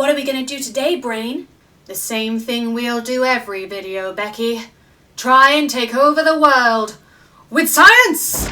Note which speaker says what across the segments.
Speaker 1: What are we gonna do today, brain? The same thing we'll do every video, Becky. Try and take over the world with science!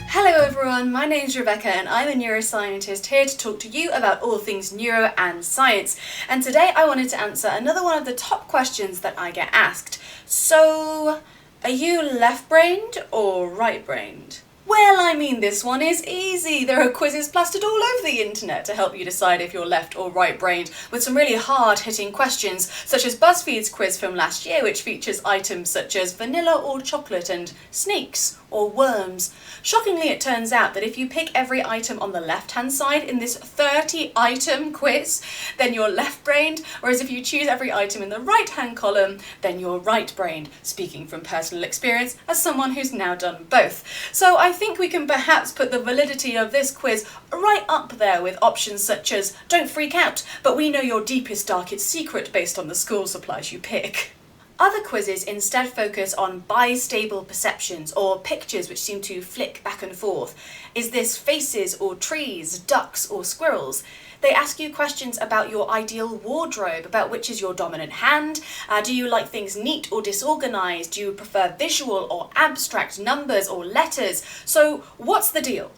Speaker 1: Hello everyone, my name's Rebecca and I'm a neuroscientist here to talk to you about all things neuro and science. And today I wanted to answer another one of the top questions that I get asked. So, are you left-brained or right-brained? Well, I mean, this one is easy. There are quizzes plastered all over the internet to help you decide if you're left or right-brained, with some really hard-hitting questions, such as BuzzFeed's quiz from last year, which features items such as vanilla or chocolate and snakes or worms. Shockingly, it turns out that if you pick every item on the left-hand side in this 30-item quiz, then you're left-brained, whereas if you choose every item in the right-hand column, then you're right-brained, speaking from personal experience as someone who's now done both. So I think we can perhaps put the validity of this quiz right up there with options such as don't freak out, but we know your deepest, darkest secret based on the school supplies you pick. Other quizzes instead focus on bistable perceptions, or pictures which seem to flick back and forth. Is this faces or trees, ducks or squirrels? They ask you questions about your ideal wardrobe, about which is your dominant hand. Do you like things neat or disorganized? Do you prefer visual or abstract numbers or letters? So what's the deal?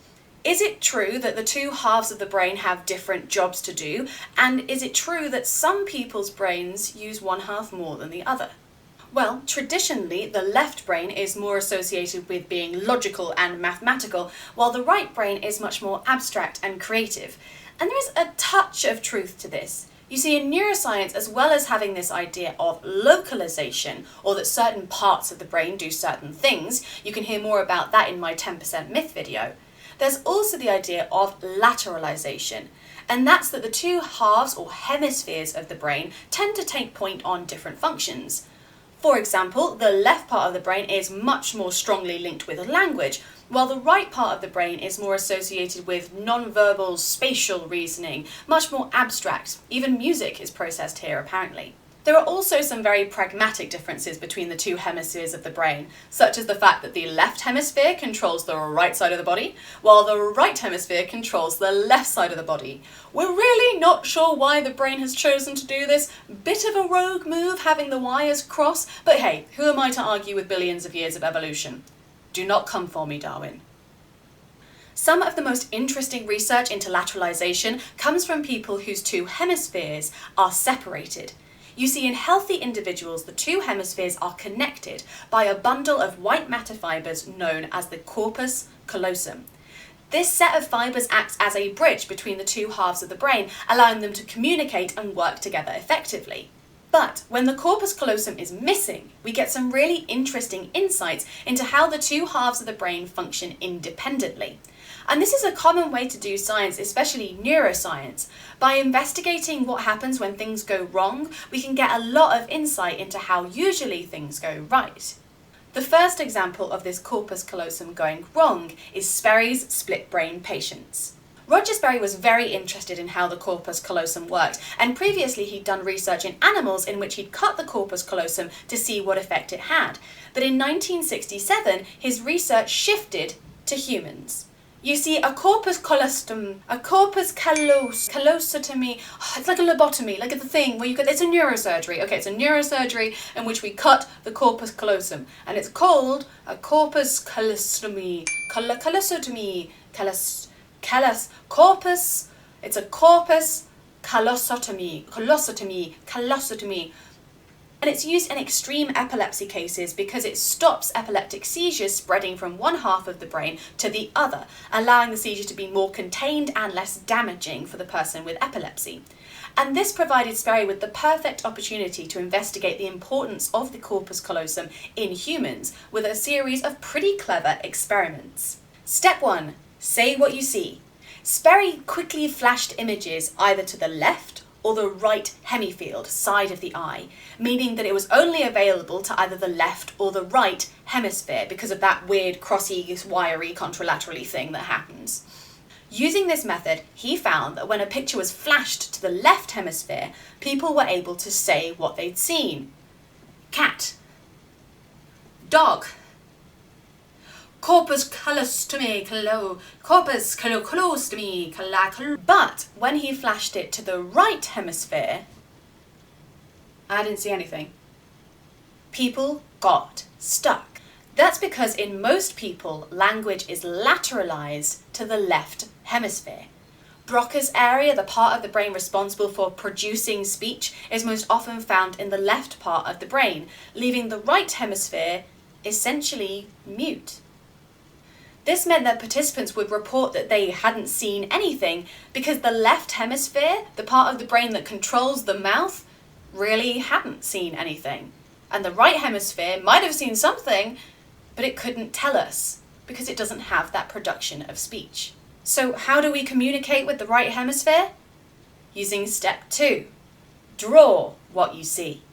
Speaker 1: Is it true that the two halves of the brain have different jobs to do? And is it true that some people's brains use one half more than the other? Well, traditionally, the left brain is more associated with being logical and mathematical, while the right brain is much more abstract and creative. And there is a touch of truth to this. You see, in neuroscience, as well as having this idea of localization, or that certain parts of the brain do certain things, you can hear more about that in my 10% myth video, there's also the idea of lateralization. And that's that the two halves or hemispheres of the brain tend to take point on different functions. For example, the left part of the brain is much more strongly linked with language, while the right part of the brain is more associated with non-verbal spatial reasoning, much more abstract. Even music is processed here, apparently. There are also some very pragmatic differences between the two hemispheres of the brain, such as the fact that the left hemisphere controls the right side of the body, while the right hemisphere controls the left side of the body. We're really not sure why the brain has chosen to do this. Bit of a rogue move having the wires cross, but hey, who am I to argue with billions of years of evolution? Do not come for me, Darwin. Some of the most interesting research into lateralization comes from people whose two hemispheres are separated. You see, in healthy individuals, the two hemispheres are connected by a bundle of white matter fibers known as the corpus callosum. This set of fibers acts as a bridge between the two halves of the brain, allowing them to communicate and work together effectively. But when the corpus callosum is missing, we get some really interesting insights into how the two halves of the brain function independently. And this is a common way to do science, especially neuroscience. By investigating what happens when things go wrong, we can get a lot of insight into how usually things go right. The first example of this corpus callosum going wrong is Sperry's split brain patients. Roger Sperry was very interested in how the corpus callosum worked, and previously he'd done research in animals in which he'd cut the corpus callosum to see what effect it had. But in 1967, his research shifted to humans. You see, a corpus callosotomy, it's like a lobotomy, like the thing where it's a neurosurgery. Okay, it's a neurosurgery in which we cut the corpus callosum, and it's called a corpus callosotomy, it's a corpus callosotomy. And it's used in extreme epilepsy cases because it stops epileptic seizures spreading from one half of the brain to the other, allowing the seizure to be more contained and less damaging for the person with epilepsy. And this provided Sperry with the perfect opportunity to investigate the importance of the corpus callosum in humans with a series of pretty clever experiments. Step 1. Say what you see. Sperry quickly flashed images either to the left or the right hemifield side of the eye, meaning that it was only available to either the left or the right hemisphere because of that weird crossy, wiry, contralaterally thing that happens. Using this method, he found that when a picture was flashed to the left hemisphere, people were able to say what they'd seen. Cat. Dog. corpus callosum, but when he flashed it to the right hemisphere, I didn't see anything. People got stuck. That's because in most people, language is lateralized to the left hemisphere. Broca's area, the part of the brain responsible for producing speech, is most often found in the left part of the brain, leaving the right hemisphere essentially mute. This meant that participants would report that they hadn't seen anything because the left hemisphere, the part of the brain that controls the mouth, really hadn't seen anything. And the right hemisphere might have seen something, but it couldn't tell us because it doesn't have that production of speech. So how do we communicate with the right hemisphere? Using step 2. Draw what you see.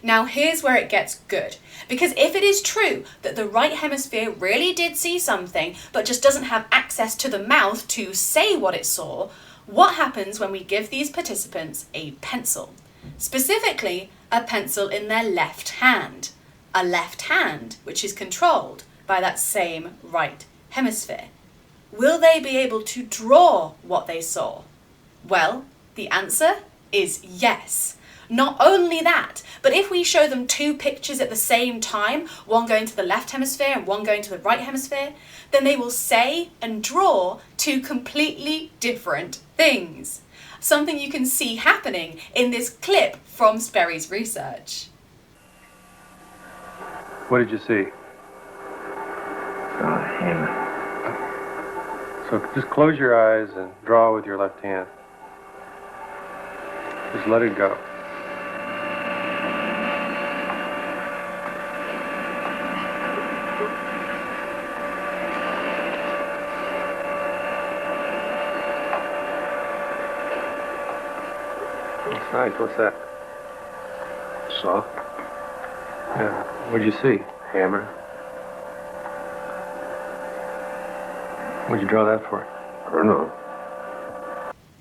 Speaker 1: Now here's where it gets good, because if it is true that the right hemisphere really did see something but just doesn't have access to the mouth to say what it saw, what happens when we give these participants a pencil? Specifically, a pencil in their left hand. A left hand which is controlled by that same right hemisphere. Will they be able to draw what they saw? Well, the answer is yes. Not only that, but if we show them 2 pictures at the same time, one going to the left hemisphere and one going to the right hemisphere, then they will say and draw 2 completely different things. Something you can see happening in this clip from Sperry's research.
Speaker 2: What did you see?
Speaker 3: Oh, hammer.
Speaker 2: So just close your eyes and draw with your left hand. Just let it go. That's nice. What's that?
Speaker 3: Saw.
Speaker 2: Yeah. What'd you see?
Speaker 3: Hammer.
Speaker 2: What'd you draw that for?
Speaker 3: I don't know.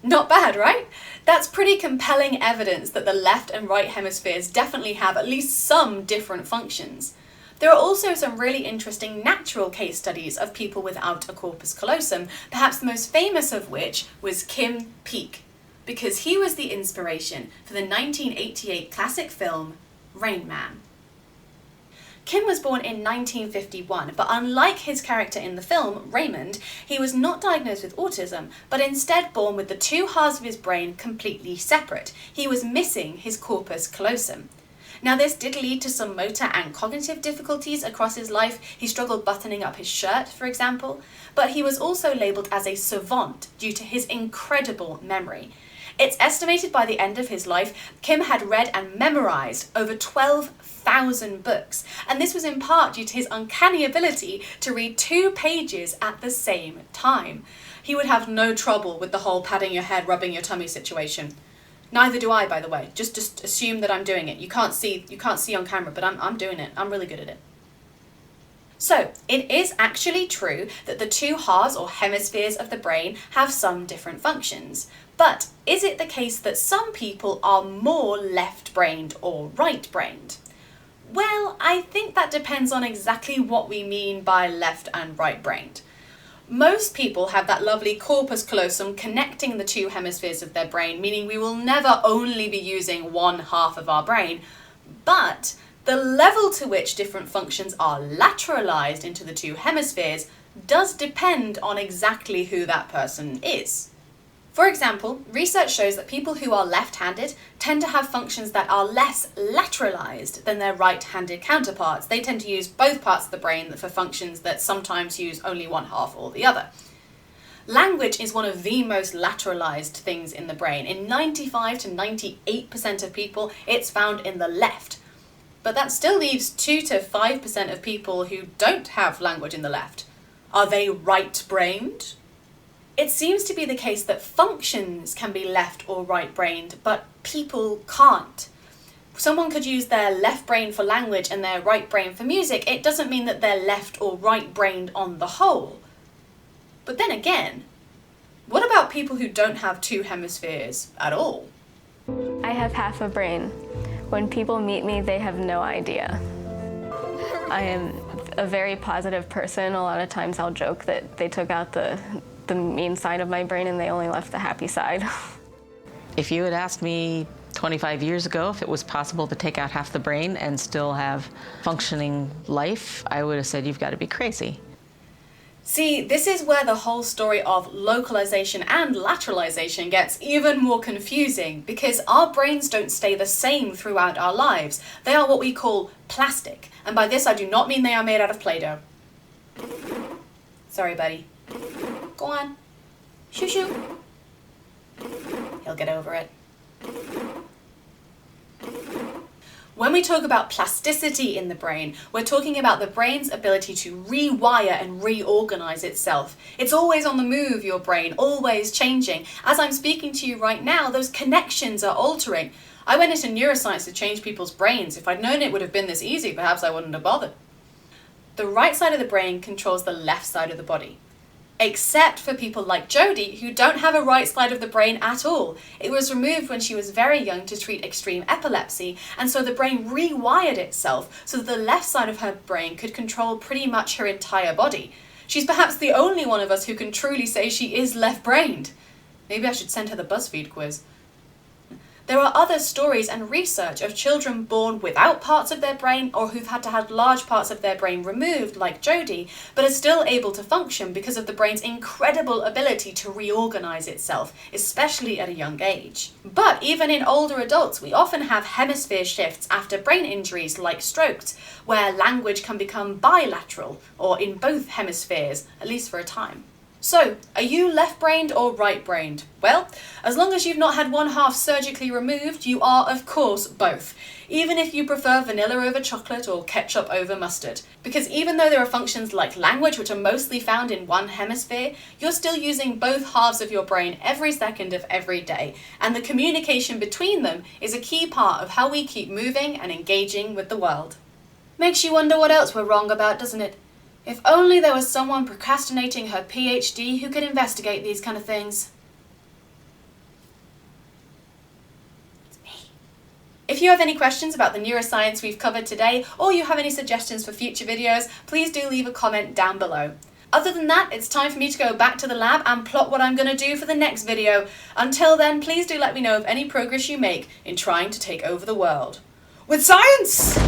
Speaker 1: Not bad, right? That's pretty compelling evidence that the left and right hemispheres definitely have at least some different functions. There are also some really interesting natural case studies of people without a corpus callosum, perhaps the most famous of which was Kim Peek, because he was the inspiration for the 1988 classic film Rain Man. Kim was born in 1951, but unlike his character in the film, Raymond, he was not diagnosed with autism, but instead born with the 2 halves of his brain completely separate. He was missing his corpus callosum. Now this did lead to some motor and cognitive difficulties across his life. He struggled buttoning up his shirt, for example, but he was also labelled as a savant due to his incredible memory. It's estimated by the end of his life, Kim had read and memorised over 12,000 books, and this was in part due to his uncanny ability to read 2 pages at the same time. He would have no trouble with the whole patting your head, rubbing your tummy situation. Neither do I, by the way. Just assume that I'm doing it. You can't see on camera, but I'm doing it. I'm really good at it. So, it is actually true that the 2 halves or hemispheres of the brain have some different functions. But is it the case that some people are more left-brained or right-brained? Well, I think that depends on exactly what we mean by left and right-brained. Most people have that lovely corpus callosum connecting the 2 hemispheres of their brain, meaning we will never only be using one half of our brain, but the level to which different functions are lateralized into the 2 hemispheres does depend on exactly who that person is. For example, research shows that people who are left-handed tend to have functions that are less lateralized than their right-handed counterparts. They tend to use both parts of the brain for functions that sometimes use only one half or the other. Language is one of the most lateralized things in the brain. In 95 to 98% of people, it's found in the left. But that still leaves 2 to 5% of people who don't have language in the left. Are they right-brained? It seems to be the case that functions can be left or right-brained, but people can't. Someone could use their left brain for language and their right brain for music. It doesn't mean that they're left or right-brained on the whole. But then again, what about people who don't have 2 hemispheres at all?
Speaker 4: I have half a brain. When people meet me, they have no idea. I am a very positive person. A lot of times I'll joke that they took out the mean side of my brain and they only left the happy side.
Speaker 5: If you had asked me 25 years ago if it was possible to take out half the brain and still have functioning life, I would have said you've got to be crazy.
Speaker 1: See, this is where the whole story of localization and lateralization gets even more confusing, because our brains don't stay the same throughout our lives. They are what we call plastic, and by this I do not mean they are made out of Play-Doh. Sorry, buddy. Go on. Shoo shoo. He'll get over it. When we talk about plasticity in the brain, we're talking about the brain's ability to rewire and reorganize itself. It's always on the move, your brain, always changing. As I'm speaking to you right now, those connections are altering. I went into neuroscience to change people's brains. If I'd known it would have been this easy, perhaps I wouldn't have bothered. The right side of the brain controls the left side of the body. Except for people like Jodie, who don't have a right side of the brain at all. It was removed when she was very young to treat extreme epilepsy, and so the brain rewired itself so that the left side of her brain could control pretty much her entire body. She's perhaps the only one of us who can truly say she is left-brained. Maybe I should send her the BuzzFeed quiz. There are other stories and research of children born without parts of their brain or who've had to have large parts of their brain removed, like Jodie, but are still able to function because of the brain's incredible ability to reorganize itself, especially at a young age. But even in older adults, we often have hemisphere shifts after brain injuries like strokes, where language can become bilateral, or in both hemispheres, at least for a time. So, are you left-brained or right-brained? Well, as long as you've not had one half surgically removed, you are, of course, both. Even if you prefer vanilla over chocolate or ketchup over mustard. Because even though there are functions like language, which are mostly found in one hemisphere, you're still using both halves of your brain every second of every day. And the communication between them is a key part of how we keep moving and engaging with the world. Makes you wonder what else we're wrong about, doesn't it? If only there was someone procrastinating her PhD who could investigate these kind of things. It's me. If you have any questions about the neuroscience we've covered today, or you have any suggestions for future videos, please do leave a comment down below. Other than that, it's time for me to go back to the lab and plot what I'm going to do for the next video. Until then, please do let me know of any progress you make in trying to take over the world. With science!